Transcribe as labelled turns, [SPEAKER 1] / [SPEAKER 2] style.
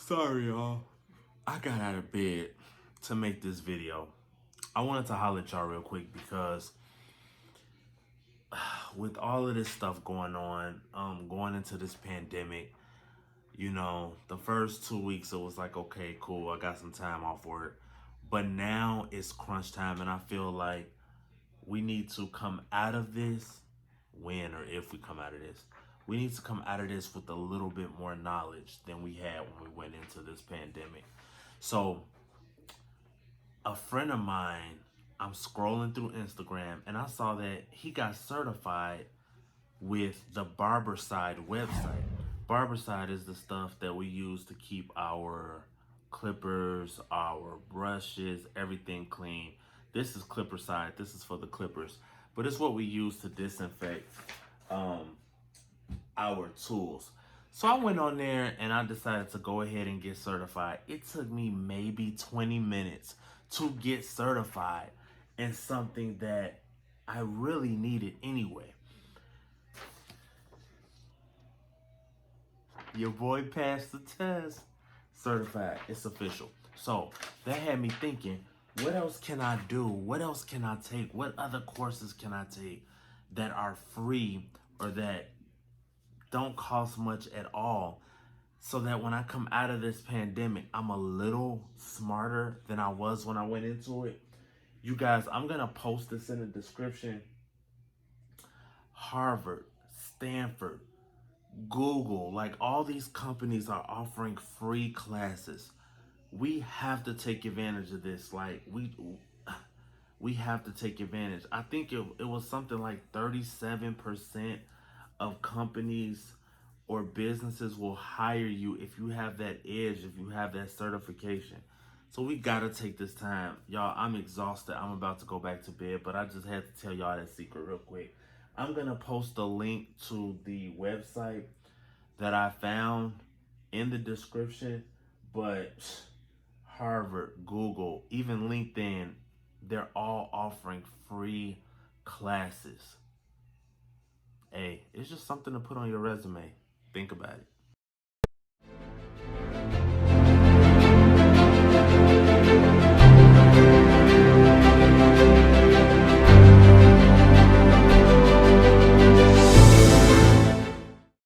[SPEAKER 1] Sorry, y'all. I got out of bed to make this video. I wanted to holler at y'all real quick because with all of this stuff going on, going into this pandemic, you know, the first 2 weeks it was like, okay, cool, I got some time off work. But now it's crunch time, and I feel like we need to come out of this, when or if we come out of this, we need to come out of this with a little bit more knowledge than we had when we went into this pandemic. So a friend of mine, I'm scrolling through Instagram and I saw that he got certified with the Barberside website. Barberside is the stuff that we use to keep our clippers, our brushes, everything clean. This is clipper side. This is for the clippers. But it's what we use to disinfect our tools. So I went on there and I decided to go ahead and get certified. It took me maybe 20 minutes to get certified in something that I really needed anyway. Your boy passed the test. Certified. It's official. So that had me thinking, what else can I do? What else can I take? What other courses can I take that are free or that don't cost much at all, so that when I come out of this pandemic, I'm a little smarter than I was when I went into it? You guys, I'm going to post this in the description. Harvard, Stanford, Google, like all these companies are offering free classes. We have to take advantage of this. Like we have to take advantage. I think it was something like 37% of companies or businesses will hire you if you have that edge, if you have that certification. So we gotta take this time. Y'all, I'm exhausted. I'm about to go back to bed, but I just had to tell y'all that secret real quick. I'm gonna post a link to the website that I found in the description, but Harvard, Google, even LinkedIn, they're all offering free classes. Hey, it's just something to put on your resume. Think about it.